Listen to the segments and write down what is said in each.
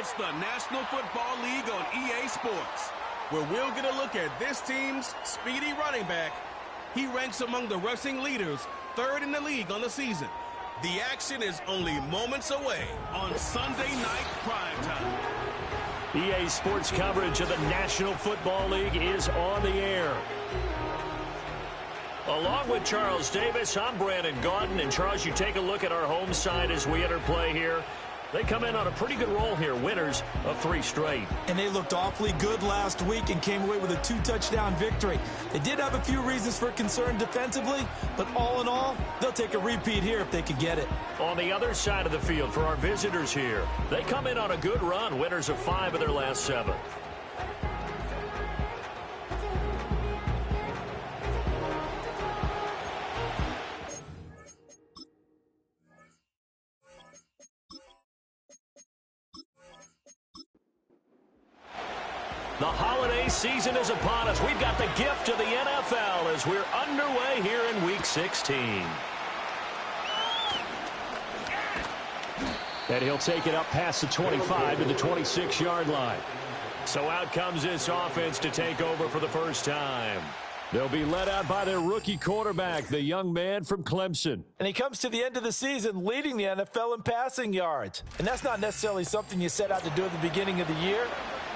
It's the National Football League on EA Sports, where we'll get a look at this team's speedy running back. He ranks among the rushing leaders, third in the league on the season. The action is only moments away on Sunday Night Primetime. EA Sports coverage of the National Football League is on the air. Along with Charles Davis, I'm Brandon Gaudin. And Charles, you take a look at our home side as we enter play here. They come in on a pretty good roll here, winners of 3 straight. And they looked awfully good last week and came away with a 2-touchdown victory. They did have a few reasons for concern defensively, but all in all, they'll take a repeat here if they could get it. On the other side of the field for our visitors here, they come in on a good run, winners of 5 of their last 7. The holiday season is upon us. We've got the gift of the NFL as we're underway here in Week 16. And he'll take it up past the 25 to the 26-yard line. So out comes this offense to take over for the first time. They'll be led out by their rookie quarterback, the young man from Clemson. And he comes to the end of the season leading the NFL in passing yards. And that's not necessarily something you set out to do at the beginning of the year,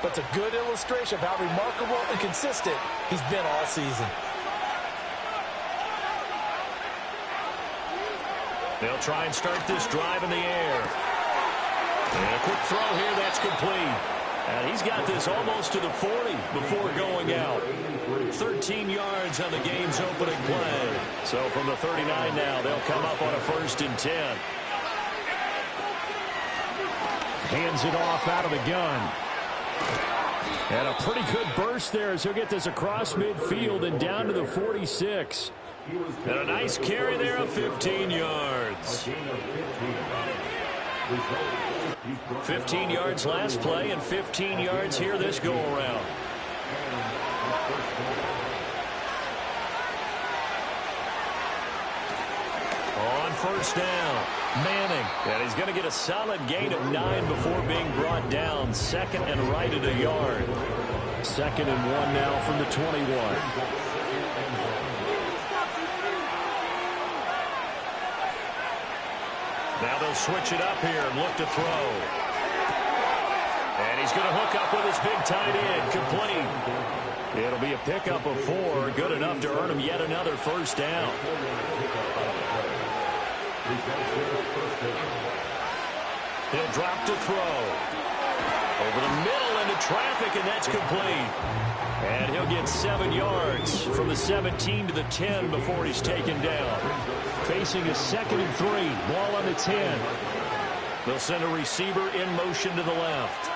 but it's a good illustration of how remarkable and consistent he's been all season. They'll try and start this drive in the air. And a quick throw here, that's complete. And he's got this almost to the 40 before going out. 13 yards on the game's opening play. So from the 39 now, they'll come up on a 1st and 10. Hands it off out of the gun. And a pretty good burst there as he'll get this across midfield and down to the 46. And a nice carry there of 15 yards. 15 yards last play and 15 yards here this go-around. On 1st down, Manning. And he's going to get a solid gain of 9 before being brought down. 2nd and right at a yard. 2nd and 1 now from the 21. Now they'll switch it up here and look to throw. And he's going to hook up with his big tight end. Complete. It'll be a pickup of 4. Good enough to earn him yet another 1st down. He'll drop to throw. Over the middle into traffic, and that's complete. And he'll get 7 yards from the 17 to the 10 before he's taken down. Facing a 2nd and 3. Ball on the 10. They'll send a receiver in motion to the left.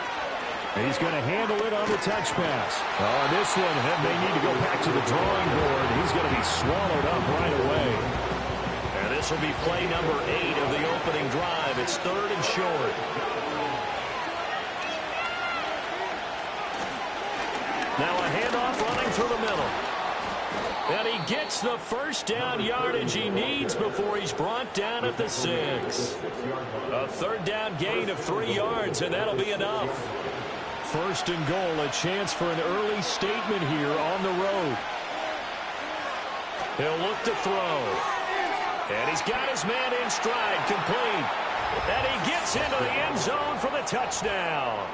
He's going to handle it on the touch pass. This one may need to go back to the drawing board. He's going to be swallowed up right away. And this will be play number 8 of the opening drive. It's 3rd and short. Now a handoff running through the middle. And he gets the 1st down yardage he needs before he's brought down at the 6. A 3rd down gain of 3 yards, and that'll be enough. 1st and goal, a chance for an early statement here on the road. He'll look to throw. And he's got his man in stride, complete. And he gets into the end zone for the touchdown.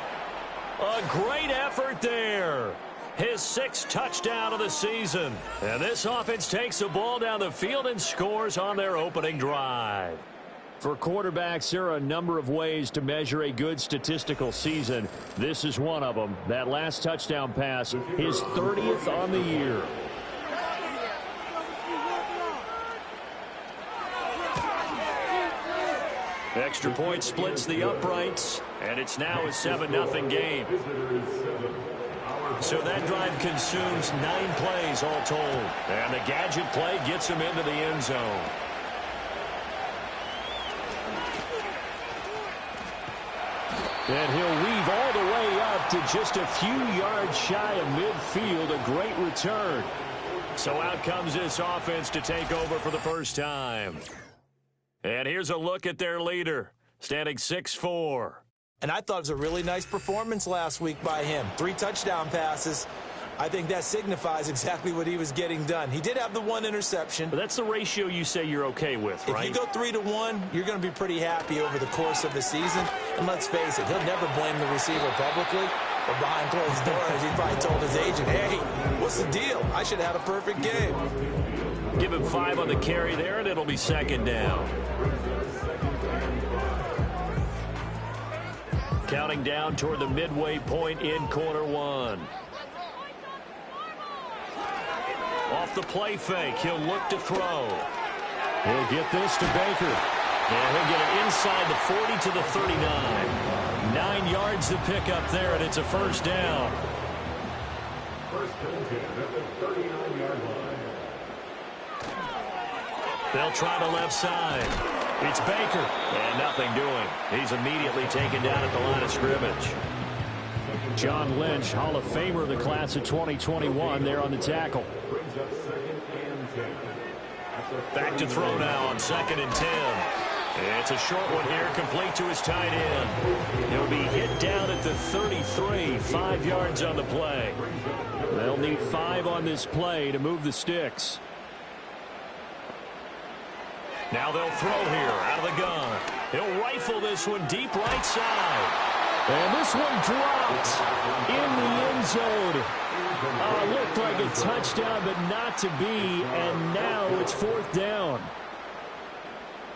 A great effort there. His 6th touchdown of the season. And this offense takes the ball down the field and scores on their opening drive. For quarterbacks, there are a number of ways to measure a good statistical season. This is one of them. That last touchdown pass, his 30th on the year. Extra point splits the uprights, and it's now a 7-0 game. So that drive consumes 9 plays all told. And the gadget play gets him into the end zone. And he'll weave all the way up to just a few yards shy of midfield. A great return. So out comes this offense to take over for the first time. And here's a look at their leader, standing 6'4". And I thought it was a really nice performance last week by him. 3 touchdown passes. I think that signifies exactly what he was getting done. He did have the 1 interception. But that's the ratio you say you're okay with, right? If you go 3-1, you're going to be pretty happy over the course of the season. And let's face it, he'll never blame the receiver publicly or behind closed doors. He probably told his agent, hey, what's the deal? I should have had a perfect game. Give him 5 on the carry there, and it'll be 2nd down. Counting down toward the midway point in quarter 1. Off the play fake, he'll look to throw. He'll get this to Baker. And he'll get it inside the 40 to the 39. 9 yards to pick up there, and it's a 1st down. They'll try the left side. It's Baker, and nothing doing. He's immediately taken down at the line of scrimmage. John Lynch, Hall of Famer of the class of 2021, there on the tackle. Back to throw now on 2nd and 10. It's a short one here, complete to his tight end. He'll be hit down at the 33, 5 yards on the play. They'll need 5 on this play to move the sticks. Now they'll throw here out of the gun. He'll rifle this one deep right side. And this one dropped in the end zone. Looked like a touchdown, but not to be. And now it's 4th down.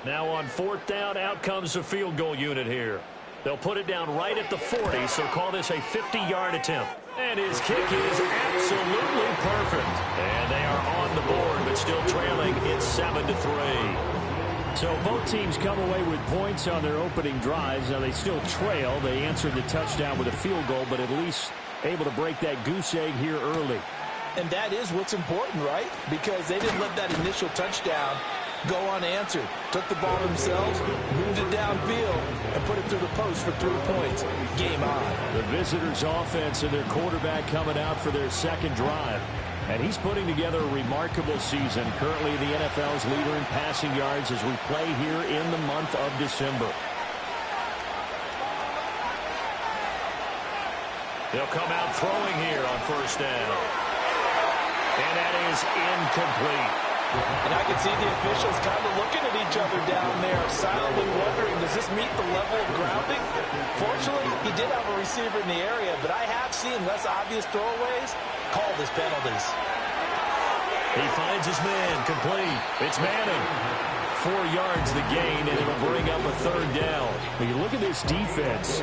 Now on 4th down, out comes the field goal unit here. They'll put it down right at the 40, so call this a 50-yard attempt. And his kick is absolutely perfect. And they are on the board, but still trailing. It's 7-3. So both teams come away with points on their opening drives. Now they still trail. They answered the touchdown with a field goal, but at least able to break that goose egg here early. And that is what's important, right? Because they didn't let that initial touchdown go unanswered. Took the ball themselves, moved it downfield, and put it through the post for 3 points. Game on. The visitors' offense and their quarterback coming out for their 2nd drive. And he's putting together a remarkable season. Currently the NFL's leader in passing yards as we play here in the month of December. They'll come out throwing here on 1st down. And that is incomplete. And I can see the officials kind of looking at each other down there, silently wondering, does this meet the level of grounding? Fortunately, he did have a receiver in the area, but I have seen less obvious throwaways called as penalties. He finds his man, complete. It's Manning. 4 yards the gain, and it'll bring up a 3rd down. When you look at this defense,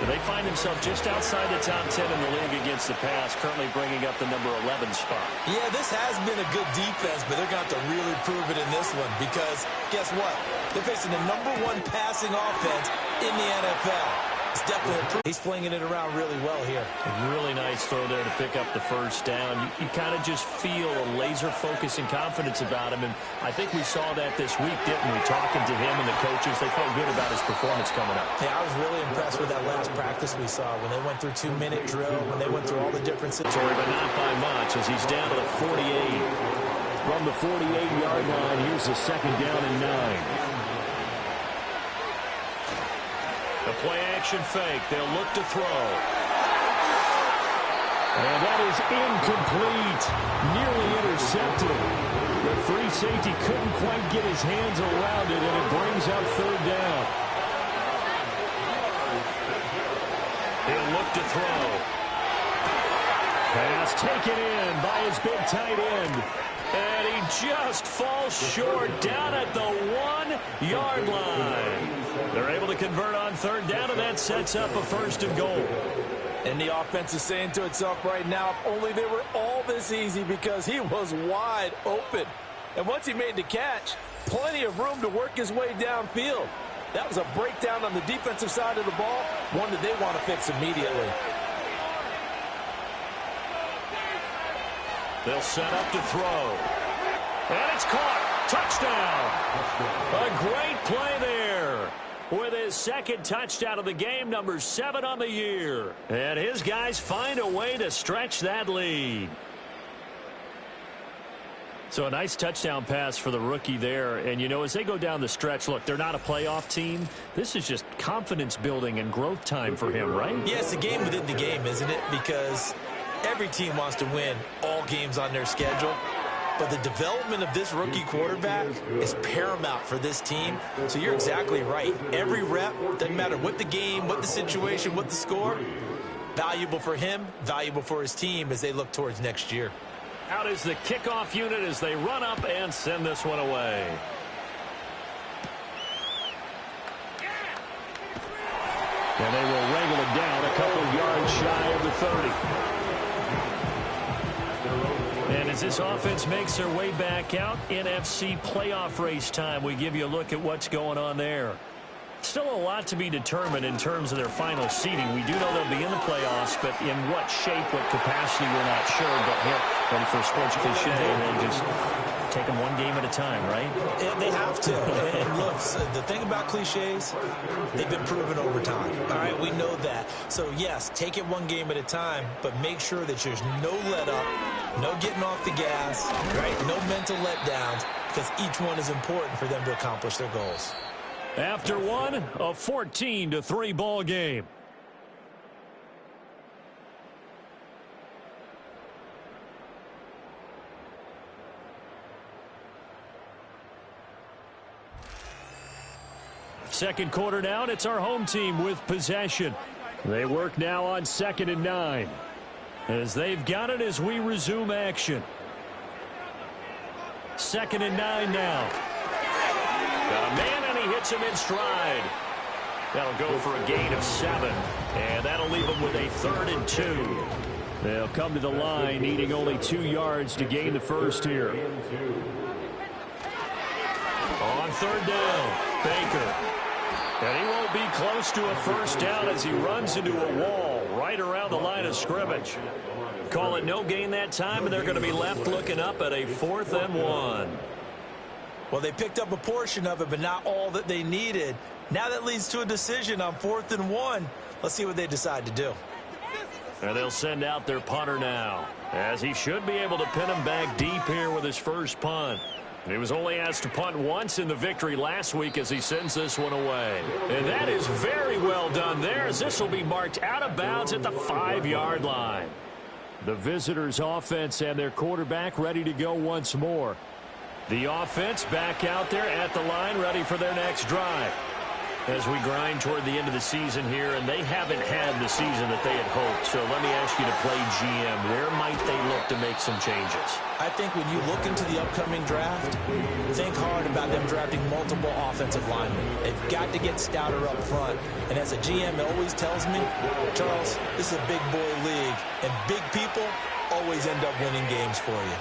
they find themselves just outside the top 10 in the league against the pass, currently bringing up the number 11 spot. Yeah, this has been a good defense, but they're going to have to really prove it in this one because guess what? They're facing the number 1 passing offense in the NFL. It's definitely a proof. He's flinging it around really well here. A really nice throw there to pick up the 1st down. You kind of just feel a laser focus and confidence about him, and I think we saw that this week, didn't we? Talking to him and the coaches, they felt good about his performance coming up. Yeah, I was really impressed with that last practice we saw when they went through 2-minute drill, when they went through all the different situations. But not by much as he's down to the 48. From the 48-yard line, here's the 2nd down and 9. The play-action fake. They'll look to throw. And that is incomplete. Nearly intercepted. The free safety couldn't quite get his hands around it, and it brings up 3rd down. He'll look to throw. Pass taken in by his big tight end. And he just falls short down at the 1-yard line. They're able to convert on 3rd down, and that sets up a 1st and goal. And the offense is saying to itself right now, if only they were all this easy because he was wide open. And once he made the catch, plenty of room to work his way downfield. That was a breakdown on the defensive side of the ball, one that they want to fix immediately. They'll set up to throw. And it's caught. Touchdown. A great play there. With his 2nd touchdown of the game, number 7 on the year. And his guys find a way to stretch that lead. So a nice touchdown pass for the rookie there. And, you know, as they go down the stretch, look, they're not a playoff team. This is just confidence building and growth time for him, right? Yeah, it's a game within the game, isn't it? Because every team wants to win all games on their schedule. But the development of this rookie quarterback is paramount for this team. So you're exactly right. Every rep, doesn't matter what the game, what the situation, what the score, valuable for him, valuable for his team as they look towards next year. Out is the kickoff unit as they run up and send this one away. And they will wrangle it down a couple yards shy of the 30. And as this offense makes their way back out, NFC playoff race time, we give you a look at what's going on there. Still a lot to be determined in terms of their final seeding. We do know they'll be in the playoffs, but in what shape, what capacity, we're not sure. But here, ready for a sports cliche, they just take them one game at a time, right? And they have to. And look, the thing about cliches, they've been proven over time. All right, we know that. So, yes, take it one game at a time, but make sure that there's no let up, no getting off the gas, right? No mental letdowns, because each one is important for them to accomplish their goals. After one, a 14-3 ball game. Second quarter down, it's our home team with possession. They work now on 2nd and 9. As they've got it as we resume action. 2nd and 9 now. Got a man, and he hits him in stride. That'll go for a gain of 7, and that'll leave him with a 3rd and 2. They'll come to the line, needing only 2 yards to gain the first here. On 3rd down, Baker. And he won't be close to a first down as he runs into a wall right around the line of scrimmage. Call it no gain that time, and they're going to be left looking up at a 4th and 1. Well, they picked up a portion of it, but not all that they needed. Now that leads to a decision on 4th and 1. Let's see what they decide to do. And they'll send out their punter now, as he should be able to pin him back deep here with his first punt. He was only asked to punt once in the victory last week as he sends this one away. And that is very well done there, as this will be marked out of bounds at the 5-yard line. The visitors' offense and their quarterback ready to go once more. The offense back out there at the line, ready for their next drive. As we grind toward the end of the season here, and they haven't had the season that they had hoped. So let me ask you to play GM. Where might they look to make some changes? I think when you look into the upcoming draft, think hard about them drafting multiple offensive linemen. They've got to get stouter up front. And as a GM always tells me, Charles, this is a big boy league, and big people always end up winning games for you.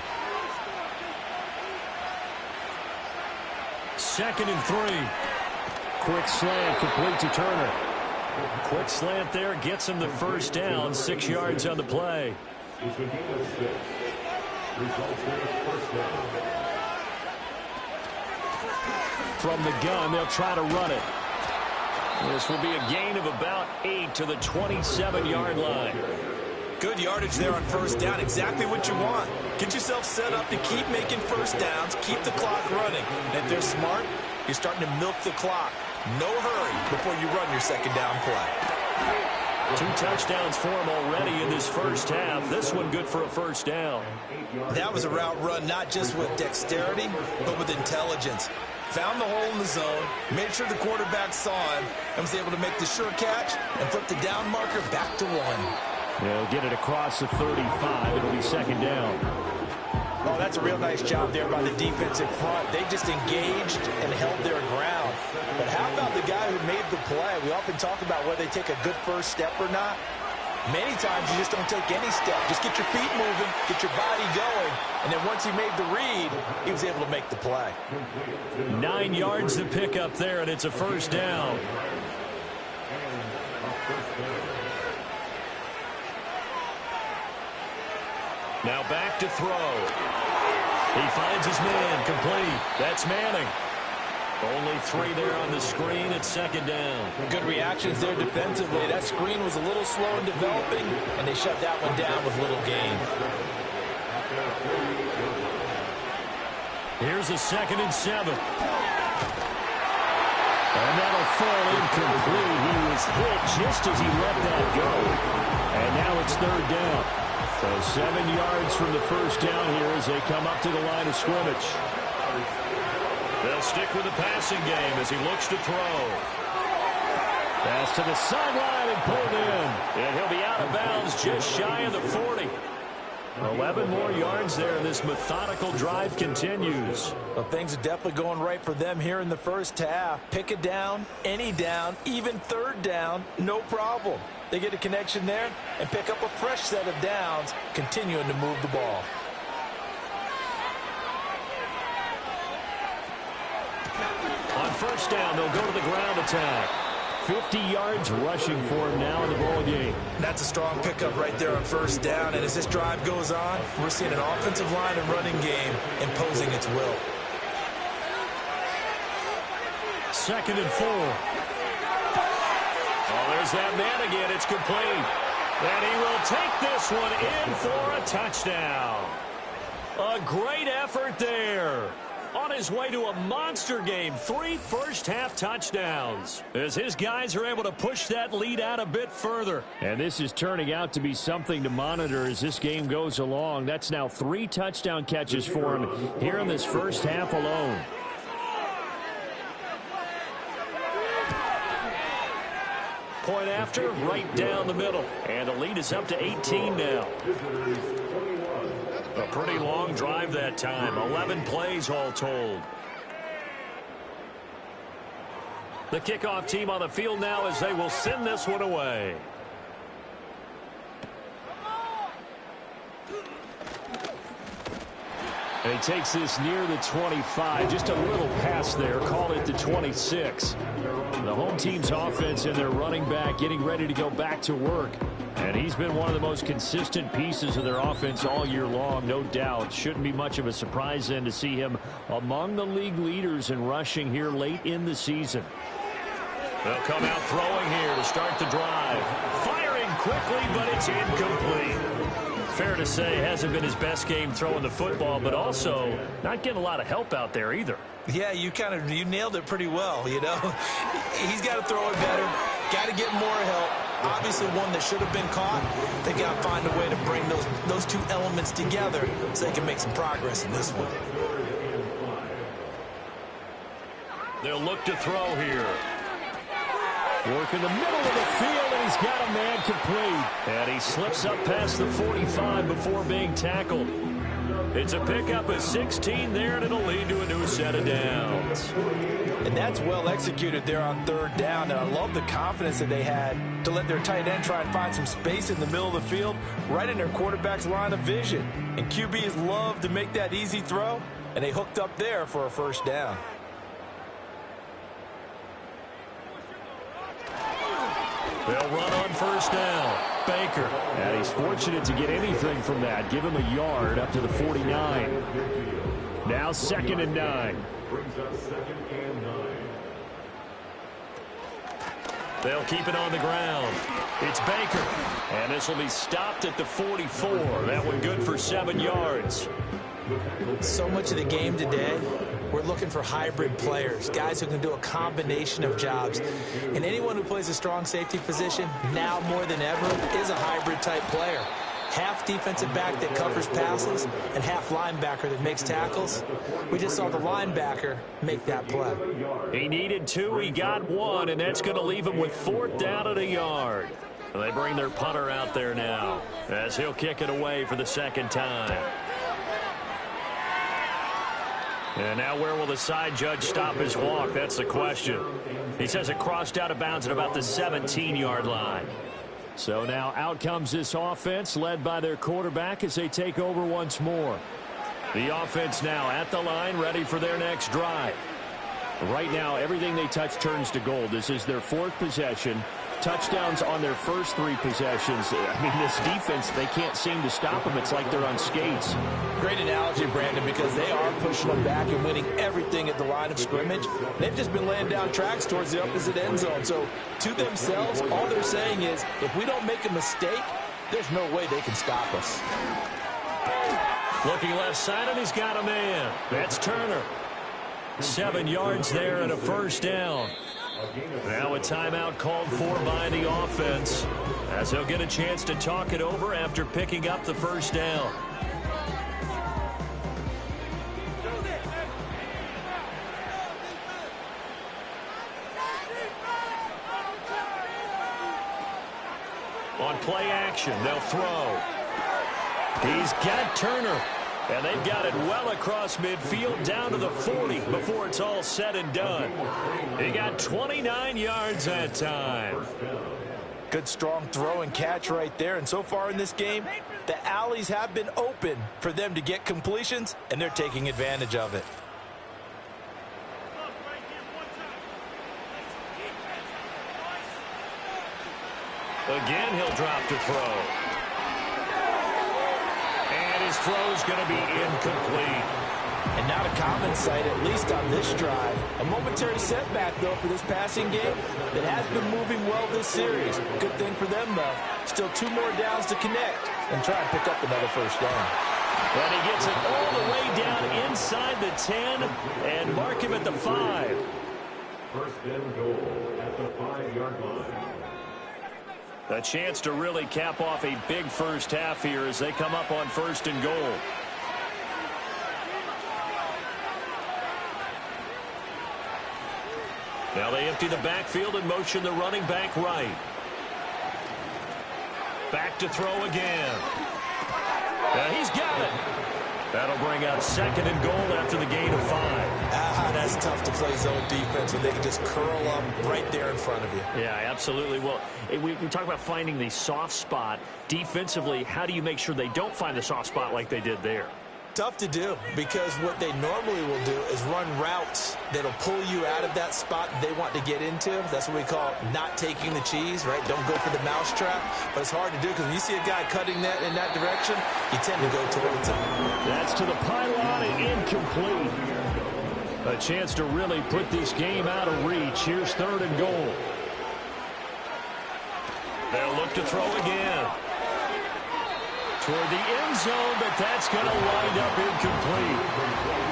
2nd and 3. Quick slant, complete to Turner. Quick slant there, gets him the first down, 6 yards on the play. From the gun, they'll try to run it. This will be a gain of about 8 to the 27-yard line. Good yardage there on first down. Exactly what you want. Get yourself set up to keep making first downs, keep the clock running. And if they're smart, you're starting to milk the clock. No hurry before you run your second down play. 2 touchdowns for him already in this first half. This one good for a first down. That was a route run not just with dexterity, but with intelligence. Found the hole in the zone, made sure the quarterback saw him, and was able to make the sure catch and flip the down marker back to 1. They'll get it across the 35. It'll be second down. Oh, that's a real nice job there by the defensive front. They just engaged and held their ground. But how about the guy who made the play? We often talk about whether they take a good first step or not. Many times you just don't take any step. Just get your feet moving, get your body going, and then once he made the read, he was able to make the play. 9 yards to pick up there, and it's a first down. Now back to throw. He finds his man, complete. That's Manning. Only 3 there on the screen at second down. Good reactions there defensively. That screen was a little slow in developing, and they shut that one down with little gain. Here's a 2nd and 7. And that'll fall incomplete. He was hit just as he let that go. And now it's 3rd down. So 7 yards from the first down here as they come up to the line of scrimmage. They'll stick with the passing game as he looks to throw. Pass to the sideline and pulled in. And he'll be out of bounds just shy of the 40. 11 more yards there, and this methodical drive continues. Well, things are definitely going right for them here in the first half. Pick a down, any down, even 3rd down, no problem. They get a connection there and pick up a fresh set of downs, continuing to move the ball. On first down, they'll go to the ground attack. 50 yards rushing for him now in the ball game. That's a strong pickup right there on first down. And as this drive goes on, we're seeing an offensive line and running game imposing its will. 2nd and 4. Oh, there's that man again. It's complete. And he will take this one in for a touchdown. A great effort there. On his way to a monster game, 3 first-half touchdowns, as his guys are able to push that lead out a bit further. And this is turning out to be something to monitor as this game goes along. That's now 3 touchdown catches for him here in this first half alone. Point after, right down the middle. And the lead is up to 18 now. A pretty long drive that time. 11 plays all told. The kickoff team on the field now as they will send this one away. And he takes this near the 25. Just a little pass there. Call it the 26. The home team's offense and their running back getting ready to go back to work. And he's been one of the most consistent pieces of their offense all year long, no doubt. Shouldn't be much of a surprise then to see him among the league leaders in rushing here late in the season. They'll come out throwing here to start the drive. Firing quickly, but it's incomplete. Fair to say, hasn't been his best game throwing the football, but also not getting a lot of help out there either. Yeah, you nailed it pretty well, you know. He's got to throw it better, got to get more help. Obviously one that should have been caught. They got to find a way to bring those 2 elements together so they can make some progress in this one. They'll look to throw here. Work in the middle of the field, and he's got a man complete. And he slips up past the 45 before being tackled. It's a pickup of 16 there, and it'll lead to a new set of downs. And that's well executed there on 3rd down, and I love the confidence that they had to let their tight end try and find some space in the middle of the field, right in their quarterback's line of vision. And QBs love to make that easy throw, and they hooked up there for a first down. They'll run on first down. Baker. And he's fortunate to get anything from that. Give him a yard up to the 49. Now 2nd and 9. They'll keep it on the ground. It's Baker. And this will be stopped at the 44. That one good for 7 yards. So much of the game today, we're looking for hybrid players, guys who can do a combination of jobs. And anyone who plays a strong safety position, now more than ever, is a hybrid type player. Half defensive back that covers passes and half linebacker that makes tackles. We just saw the linebacker make that play. He needed 2, he got 1, and that's going to leave him with 4th down at a yard. They bring their punter out there now as he'll kick it away for the 2nd time. And now where will the side judge stop his walk? That's the question. He says it crossed out of bounds at about the 17-yard line. So now out comes this offense led by their quarterback as they take over once more. The offense now at the line, ready for their next drive. Right now, everything they touch turns to gold. This is their 4th possession. Touchdowns on their first 3 possessions. I mean, this defense, they can't seem to stop them. It's like they're on skates. Great analogy, Brandon, because they are pushing them back and winning everything at the line of scrimmage. They've just been laying down tracks towards the opposite end zone. So to themselves, all they're saying is, if we don't make a mistake, there's no way they can stop us. Looking left side, and he's got a man. That's Turner. 7 yards there and a first down. Now a timeout called for by the offense, as he'll get a chance to talk it over after picking up the first down. On play action, they'll throw. He's got Turner. And they've got it well across midfield down to the 40 before it's all said and done. He got 29 yards that time. Good strong throw and catch right there. And so far in this game, the alleys have been open for them to get completions, and they're taking advantage of it. Again, he'll drop to throw. His throw's going to be incomplete. And not a common sight, at least on this drive. A momentary setback, though, for this passing game that has been moving well this series. Good thing for them, though. Still 2 more downs to connect and try and pick up another first down. And he gets it all the way down inside the 10 and mark him at the 5. First and goal at the 5-yard line. A chance to really cap off a big first half here as they come up on first and goal. Now they empty the backfield and motion the running back right. Back to throw again. Now he's got it. That'll bring up second and goal after the gain of 5. That's tough to play zone defense when they can just curl up right there in front of you. Yeah, absolutely. Well, we talk about finding the soft spot. Defensively, how do you make sure they don't find the soft spot like they did there? Tough to do, because what they normally will do is run routes that'll pull you out of that spot they want to get into. That's what we call not taking the cheese, right? Don't go for the mousetrap. But it's hard to do because when you see a guy cutting that in that direction, you tend to go towards it. That's to the pylon and incomplete. A chance to really put this game out of reach. Here's third and goal. They'll look to throw again. Toward the end zone, but that's going to wind up incomplete.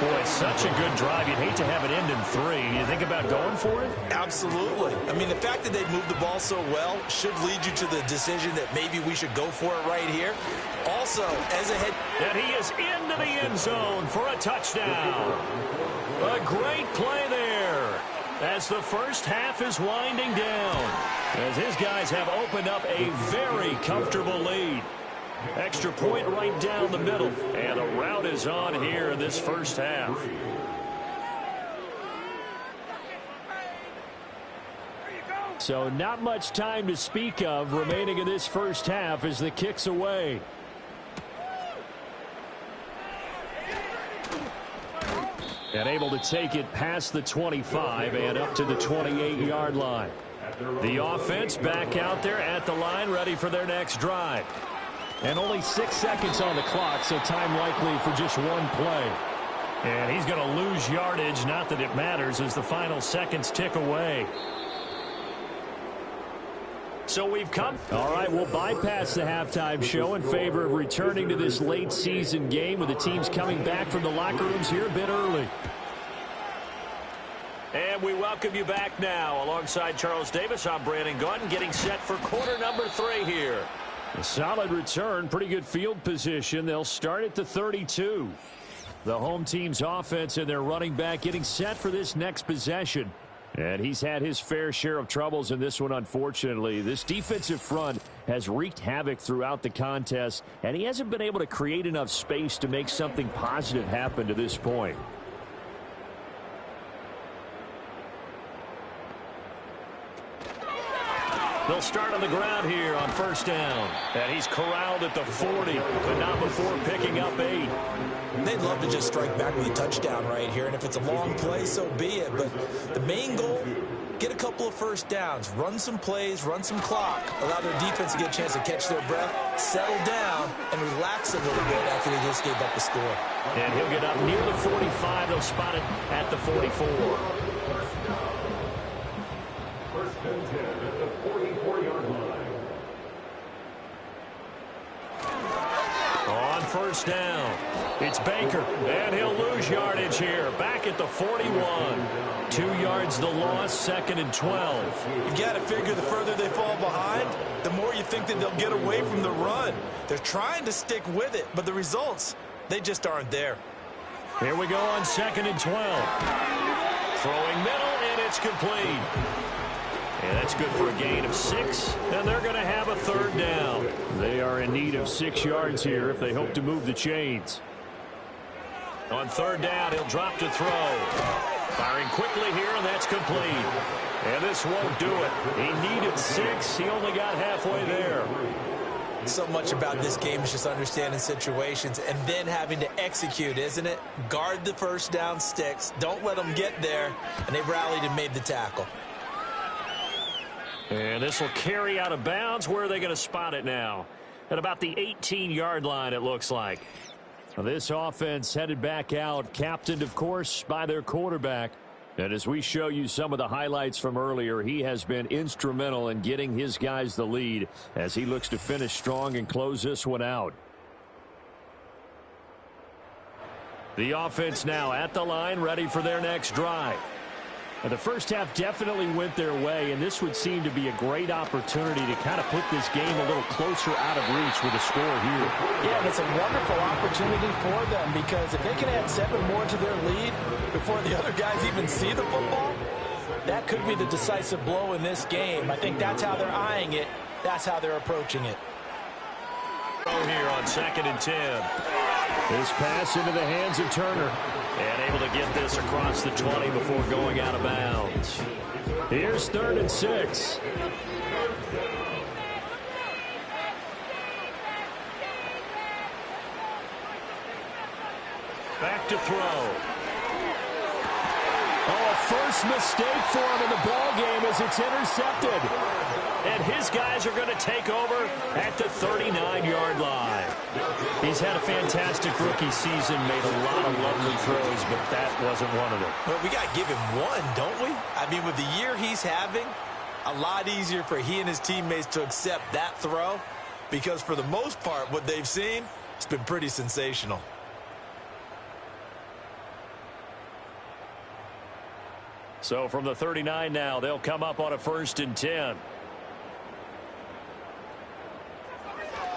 Boy, such a good drive. You'd hate to have it end in 3. You think about going for it? Absolutely. I mean, the fact that they've moved the ball so well should lead you to the decision that maybe we should go for it right here. Also, as a head... And he is into the end zone for a touchdown. A great play there as the first half is winding down, as his guys have opened up a very comfortable lead. Extra point right down the middle, and a rout is on here in this first half. So not much time to speak of remaining in this first half as the kick's away. And able to take it past the 25 and up to the 28-yard line. The offense back out there at the line, ready for their next drive. And only 6 seconds on the clock, so time likely for just one play. And he's going to lose yardage, not that it matters, as the final seconds tick away. So we've come. All right, we'll bypass the halftime show in favor of returning to this late season game with the teams coming back from the locker rooms here a bit early. And we welcome you back now. Alongside Charles Davis, I'm Brandon Gaudin, getting set for quarter number 3 here. A solid return, pretty good field position. They'll start at the 32. The home team's offense and their running back getting set for this next possession. And he's had his fair share of troubles in this one, unfortunately. This defensive front has wreaked havoc throughout the contest, and he hasn't been able to create enough space to make something positive happen to this point. They'll start on the ground here on first down. And he's corralled at the 40, but not before picking up 8. They'd love to just strike back with a touchdown right here, and if it's a long play, so be it. But the main goal, get a couple of first downs, run some plays, run some clock, allow their defense to get a chance to catch their breath, settle down, and relax a little bit after they just gave up the score. And he'll get up near the 45. They'll spot it at the 44. First and 10 at the 44-yard line. On first down. It's Baker, and he'll lose yardage here. Back at the 41. 2 yards the loss, 2nd and 12. You've got to figure the further they fall behind, the more you think that they'll get away from the run. They're trying to stick with it, but the results, they just aren't there. Here we go on 2nd and 12. Throwing middle, and it's complete. And that's good for a gain of 6, and they're going to have a 3rd down. They are in need of 6 yards here if they hope to move the chains. On 3rd down, he'll drop to throw. Firing quickly here, and that's complete. And this won't do it. He needed 6. He only got halfway there. So much about this game is just understanding situations and then having to execute, isn't it? Guard the first down sticks. Don't let them get there. And they rallied and made the tackle. And this will carry out of bounds. Where are they going to spot it now? At about the 18-yard line, it looks like. This offense headed back out, captained, of course, by their quarterback. And as we show you some of the highlights from earlier, he has been instrumental in getting his guys the lead as he looks to finish strong and close this one out. The offense now at the line, ready for their next drive. And the first half definitely went their way, and this would seem to be a great opportunity to kind of put this game a little closer out of reach with a score here. Yeah, and it's a wonderful opportunity for them because if they can add 7 more to their lead before the other guys even see the football, that could be the decisive blow in this game. I think that's how they're eyeing it. That's how they're approaching it. Here on 2nd and 10. This pass into the hands of Turner. And able to get this across the 20 before going out of bounds. Here's 3rd and 6. Back to throw. Oh, a first mistake for him in the ball game as it's intercepted. And his guys are going to take over at the 39-yard line. He's had a fantastic rookie season, made a lot of lovely throws, but that wasn't one of them. Well, we got to give him one, don't we? I mean, with the year he's having, a lot easier for he and his teammates to accept that throw because for the most part, what they've seen, it's been pretty sensational. So from the 39 now, they'll come up on a 1st and 10.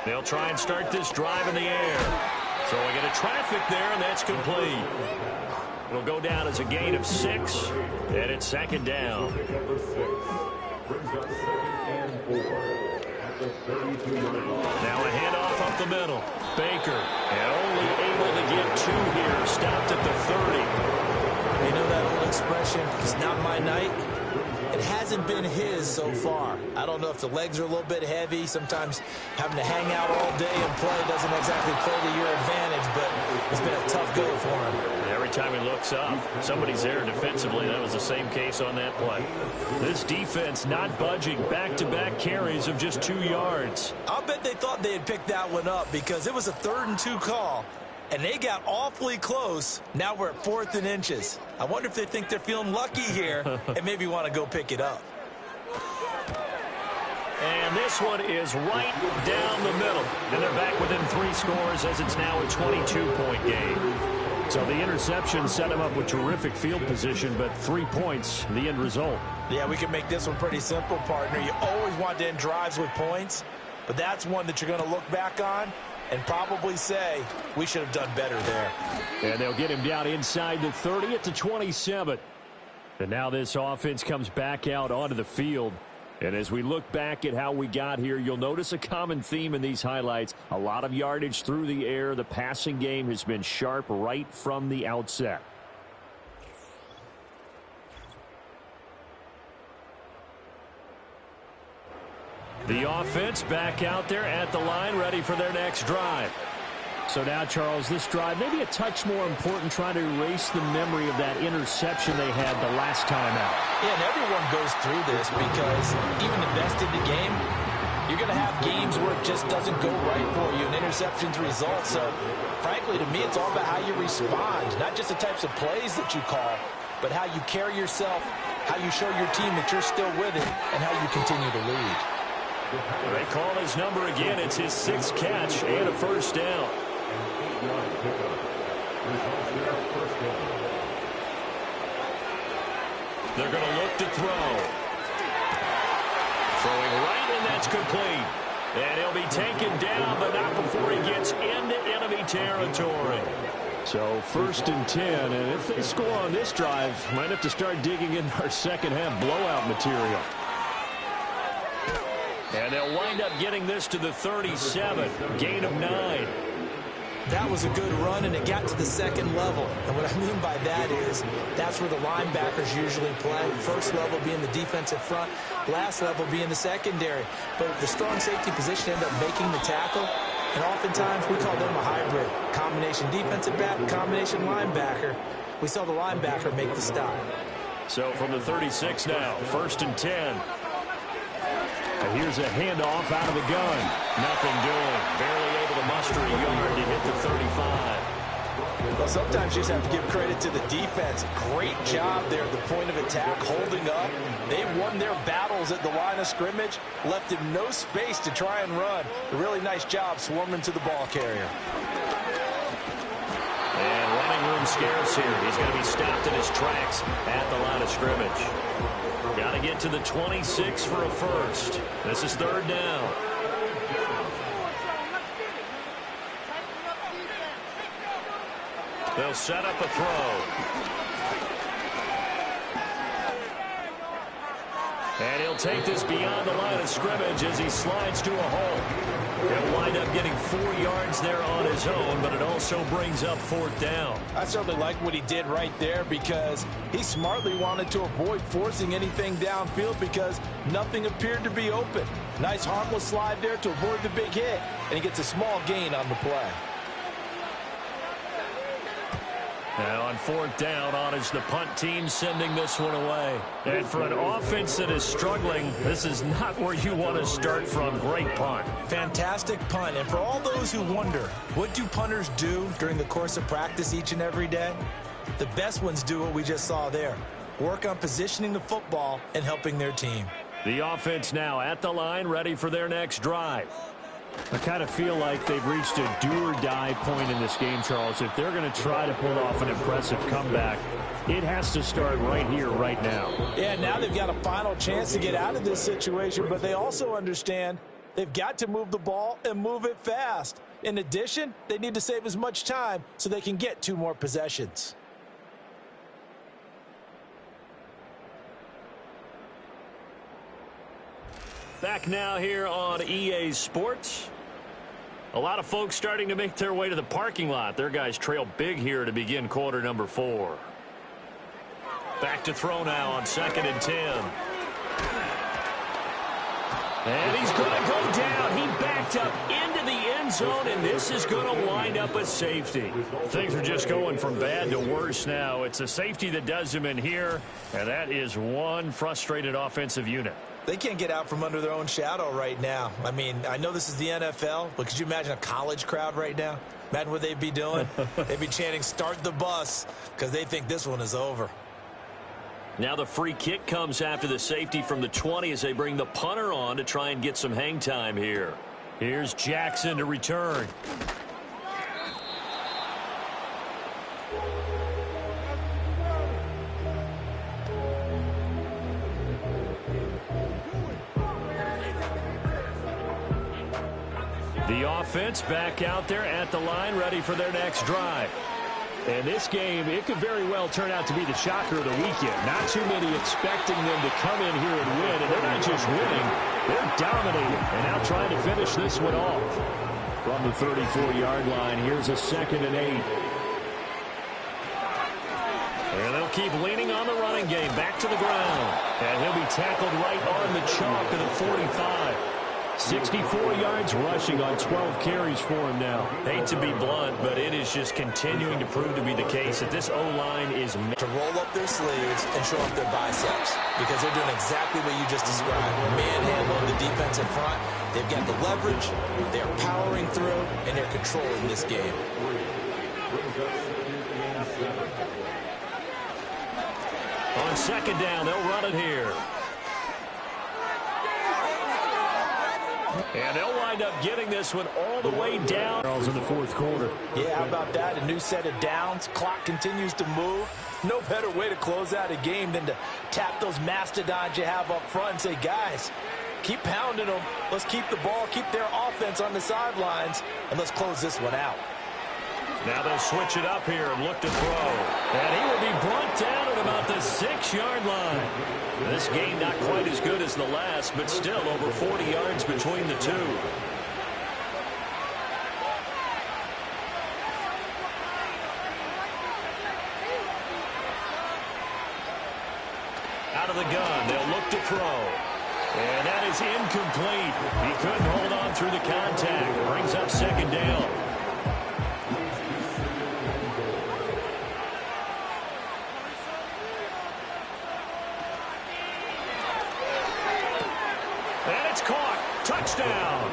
They'll try and start this drive in the air. Throwing into traffic there, and that's complete. It'll go down as a gain of 6, and it's 2nd down. Now a handoff up the middle. Baker, and only able to get 2 here. Stopped at the 30. You know that old expression, it's not my night? It hasn't been his so far. I don't know if the legs are a little bit heavy. Sometimes having to hang out all day and play doesn't exactly play to your advantage, but it's been a tough go for him. Every time he looks up, somebody's there defensively. That was the same case on that play. This defense not budging. Back-to-back carries of just 2 yards. I'll bet they thought they had picked that one up because it was a 3rd and 2 call. And they got awfully close. Now we're at 4th and inches. I wonder if they think they're feeling lucky here and maybe want to go pick it up. And this one is right down the middle. And they're back within 3 scores as it's now a 22-point game. So the interception set him up with terrific field position, but 3 points, the end result. Yeah, we can make this one pretty simple, partner. You always want to end drives with points, but that's one that you're going to look back on and probably say, we should have done better there. And they'll get him down inside the 30 at the 27. And now this offense comes back out onto the field. And as we look back at how we got here, you'll notice a common theme in these highlights. A lot of yardage through the air. The passing game has been sharp right from the outset. The offense back out there at the line, ready for their next drive. So now, Charles, this drive maybe a touch more important, trying to erase the memory of that interception they had the last time out. Yeah, and everyone goes through this because even the best in the game, you're going to have games where it just doesn't go right for you, and interceptions result. So, frankly, to me, it's all about how you respond, not just the types of plays that you call, but how you carry yourself, how you show your team that you're still with it, and how you continue to lead. They call his number again. It's his 6th catch and a 1st down. 8-yard pickup. Results their first down. They're going to look to throw. Throwing right, and that's complete. And he'll be taken down, but not before he gets into enemy territory. So 1st and 10, and if they score on this drive, might have to start digging in our second half blowout material. And they'll wind up getting this to the 37, gain of 9. That was a good run, and it got to the second level. And what I mean by that is that's where the linebackers usually play. First level being the defensive front, last level being the secondary. But the strong safety position ended up making the tackle. And oftentimes we call them a hybrid. Combination defensive back, combination linebacker. We saw the linebacker make the stop. So from the 36 now, 1st and 10. And here's a handoff out of the gun. Nothing doing. Barely able to muster a yard to hit the 35. Well, sometimes you just have to give credit to the defense. Great job there at the point of attack, holding up. They won their battles at the line of scrimmage, left him no space to try and run. A really nice job swarming to the ball carrier. And running room scarce here. He's going to be stopped in his tracks at the line of scrimmage. Got to get to the 26 for a first. This is 3rd down. They'll set up a throw. And he'll take this beyond the line of scrimmage as he slides to a hole. He'll wind up getting 4 yards there on his own, but it also brings up 4th down. I certainly like what he did right there because he smartly wanted to avoid forcing anything downfield because nothing appeared to be open. Nice harmless slide there to avoid the big hit, and he gets a small gain on the play. Now on 4th down, on is the punt team sending this one away. And for an offense that is struggling, this is not where you want to start from. Great punt. Fantastic punt. And for all those who wonder, what do punters do during the course of practice each and every day? The best ones do what we just saw there. Work on positioning the football and helping their team. The offense now at the line, ready for their next drive. I kind of feel like they've reached a do-or-die point in this game, Charles. If they're going to try to pull off an impressive comeback, it has to start right here, right now. Yeah, now they've got a final chance to get out of this situation, but they also understand they've got to move the ball and move it fast. In addition, they need to save as much time so they can get 2 more possessions. Back now here on EA Sports. A lot of folks starting to make their way to the parking lot. Their guys trail big here to begin quarter number 4. Back to throw now on 2nd and 10. And he's going to go down. He backed up into the end zone, and this is going to wind up a safety. Things are just going from bad to worse now. It's a safety that does him in here, and that is one frustrated offensive unit. They can't get out from under their own shadow right now. I mean, I know this is the NFL, but could you imagine a college crowd right now? Imagine what they'd be doing. They'd be chanting, "Start the bus," because they think this one is over. Now the free kick comes after the safety from the 20 as they bring the punter on to try and get some hang time here. Here's Jackson to return. The offense back out there at the line, ready for their next drive. And this game, it could very well turn out to be the shocker of the weekend. Not too many expecting them to come in here and win. And they're not just winning, they're dominating. And now trying to finish this one off. From the 34-yard line, here's a 2nd and 8. And they'll keep leaning on the running game. Back to the ground. And he'll be tackled right on the chalk of the 45. 64 yards rushing on 12 carries for him now. Hate to be blunt, but it is just continuing to prove to be the case that this O-line is to roll up their sleeves and show off their biceps because they're doing exactly what you just described. Manhandling the defensive front. They've got the leverage. They're powering through, and they're controlling this game. On 2nd down, they'll run it here. And they'll wind up getting this one all the way down. Charles in the fourth quarter. Yeah, how about that? A new set of downs. Clock continues to move. No better way to close out a game than to tap those mastodons you have up front and say, guys, keep pounding them. Let's keep the ball, keep their offense on the sidelines, and let's close this one out. Now they'll switch it up here and look to throw. And he will be brought down at about the 6-yard line. This game not quite as good as the last, but still over 40 yards between the two. Out of the gun, they'll look to throw. And that is incomplete. He couldn't hold on through the contact. Brings up second down. And it's caught. Touchdown.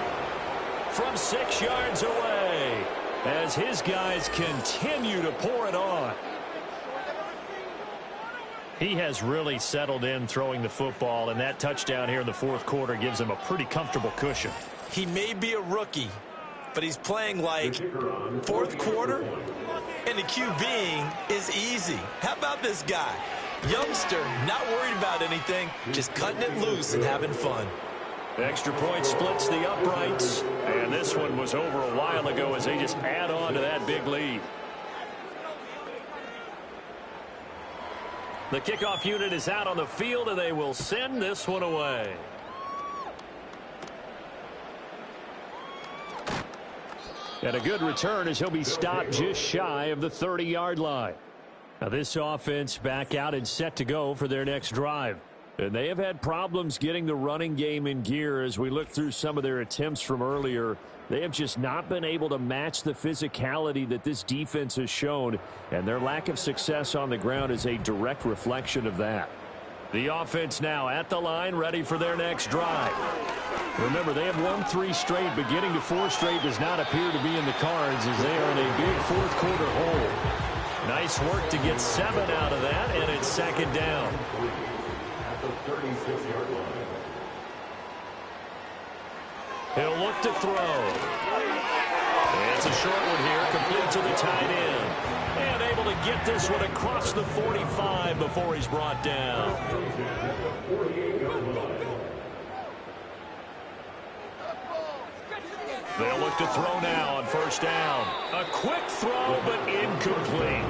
From 6 yards away. As his guys continue to pour it on. He has really settled in throwing the football, and that touchdown here in the fourth quarter gives him a pretty comfortable cushion. He may be a rookie, but he's playing like fourth quarter, and the QBing is easy. How about this guy? Youngster, not worried about anything, just cutting it loose and having fun. Extra point splits the uprights, and this one was over a while ago as they just add on to that big lead. The kickoff unit is out on the field, and they will send this one away. And a good return as he'll be stopped just shy of the 30-yard line. Now this offense back out and set to go for their next drive. And they have had problems getting the running game in gear as we look through some of their attempts from earlier. They have just not been able to match the physicality that this defense has shown, and their lack of success on the ground is a direct reflection of that. The offense now at the line, ready for their next drive. Remember, they have won 3 straight, but getting to 4 straight does not appear to be in the cards as they are in a big fourth quarter hole. Nice work to get 7 out of that, and it's second down. At the 36-yard line. He'll look to throw. And it's a short one here, complete to the tight end. And able to get this one across the 45 before he's brought down. They'll look to throw now on first down. A quick throw, but incomplete.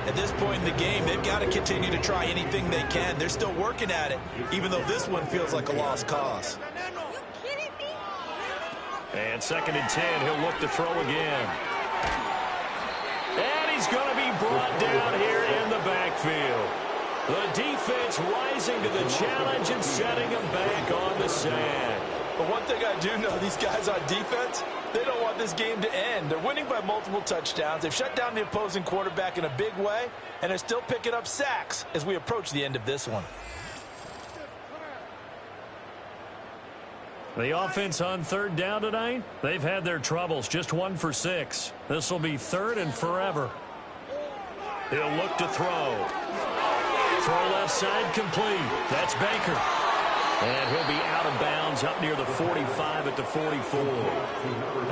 At this point in the game, they've got to continue to try anything they can. They're still working at it, even though this one feels like a lost cause. And second and 10, he'll look to throw again. And he's going to be brought down here in the backfield. The defense rising to the challenge and setting him back on the sand. But one thing I do know, these guys on defense, they don't want this game to end. They're winning by multiple touchdowns. They've shut down the opposing quarterback in a big way, and they're still picking up sacks as we approach the end of this one. The offense on third down tonight, they've had their troubles, just 1 for 6. This will be third and forever. He'll look to throw. Throw left side complete. That's Baker. And he'll be out of bounds up near the 45 at the 44.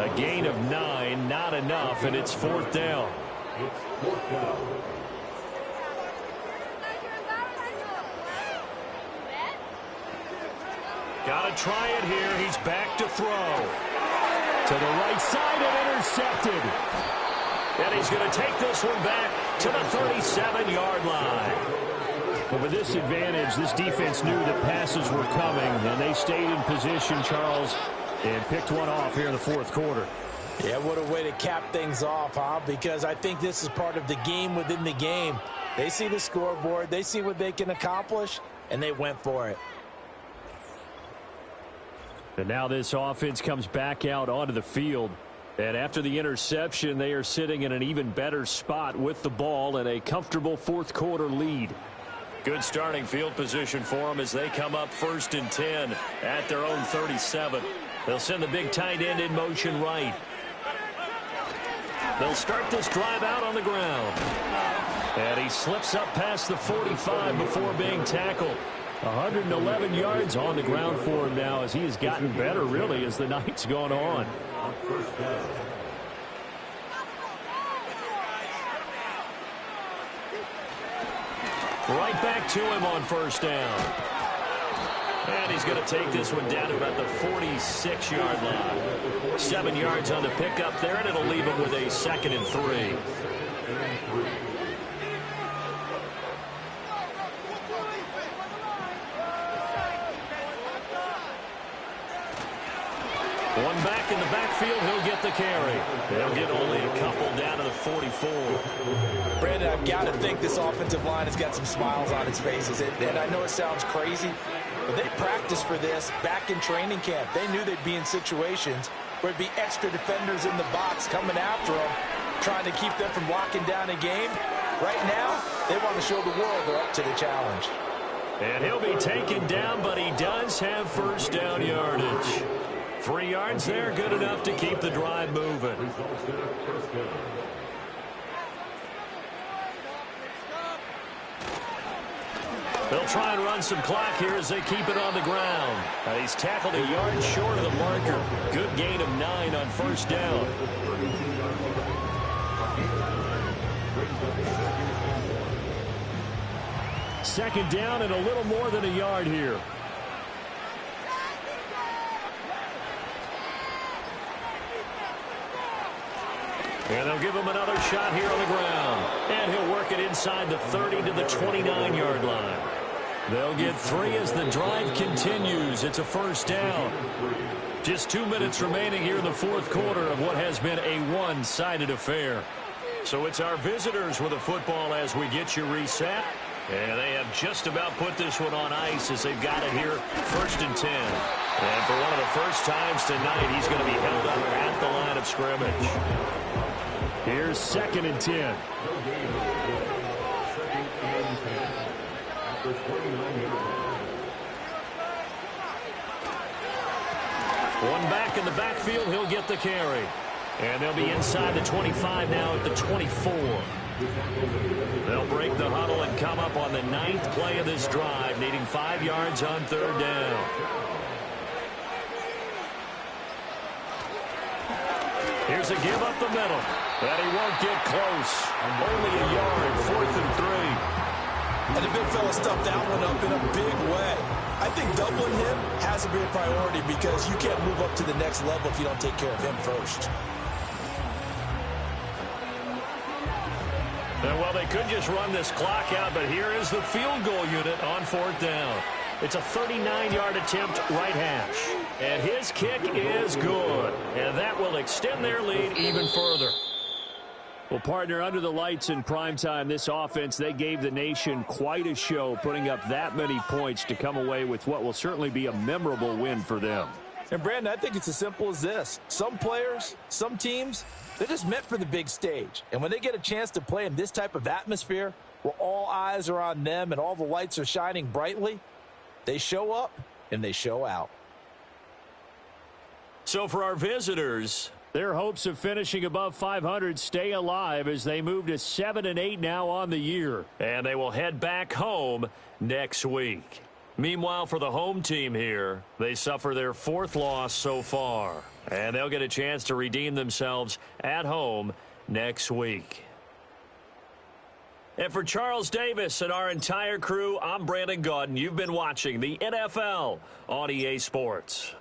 A gain of 9, not enough, and it's fourth down. It's fourth down. Got to try it here. He's back to throw. To the right side and intercepted. And he's going to take this one back to the 37-yard line. But with this advantage, this defense knew that passes were coming, and they stayed in position, Charles, and picked one off here in the fourth quarter. Yeah, what a way to cap things off, huh? Because I think this is part of the game within the game. They see the scoreboard, they see what they can accomplish, and they went for it. And now this offense comes back out onto the field. And after the interception, they are sitting in an even better spot with the ball and a comfortable fourth quarter lead. Good starting field position for them as they come up first and 10 at their own 37. They'll send the big tight end in motion right. They'll start this drive out on the ground. And he slips up past the 45 before being tackled. 111 yards on the ground for him now as he has gotten better, really, as the night's gone on. Right back to him on first down. And he's going to take this one down to about the 46-yard line. 7 yards on the pickup there, and it'll leave him with a 2nd and 3. One back in the backfield, he'll get the carry. They'll get only a couple down to the 44. Brandon, I've got to think this offensive line has got some smiles on its faces. And I know it sounds crazy, but they practiced for this back in training camp. They knew they'd be in situations where it'd be extra defenders in the box coming after them, trying to keep them from locking down a game. Right now, they want to show the world they're up to the challenge. And he'll be taken down, but he does have first down yardage. 3 yards there, good enough to keep the drive moving. They'll try and run some clock here as they keep it on the ground. And he's tackled a yard short of the marker. Good gain of 9 on first down. Second down and a little more than a yard here. And they'll give him another shot here on the ground. And he'll work it inside the 30 to the 29-yard line. They'll get 3 as the drive continues. It's a first down. Just 2 minutes remaining here in the fourth quarter of what has been a one-sided affair. So it's our visitors with the football as we get you reset. And they have just about put this one on ice as they've got it here, 1st and 10. And for one of the first times tonight, he's going to be held up at the line of scrimmage. Here's 2nd and 10. One back in the backfield, he'll get the carry. And they'll be inside the 25 now at the 24. They'll break the huddle and come up on the 9th play of this drive, needing 5 yards on 3rd down. Here's a give up the middle. And he won't get close. Only a yard, 4th and 3. And the big fella stuffed that one up in a big way. I think doubling him has to be a priority because you can't move up to the next level if you don't take care of him first. Well, they could just run this clock out, but here is the field goal unit on 4th down. It's a 39-yard attempt right hash. And his kick is good. And that will extend their lead even further. Well, partner, under the lights in primetime, this offense, they gave the nation quite a show, putting up that many points to come away with what will certainly be a memorable win for them. And, Brandon, I think it's as simple as this. Some players, some teams, they're just meant for the big stage. And when they get a chance to play in this type of atmosphere where all eyes are on them and all the lights are shining brightly, they show up and they show out. So for our visitors, their hopes of finishing above 500 stay alive as they move to 7-8 now on the year. And they will head back home next week. Meanwhile, for the home team here, they suffer their 4th loss so far. And they'll get a chance to redeem themselves at home next week. And for Charles Davis and our entire crew, I'm Brandon Gaudin. You've been watching the NFL on EA Sports.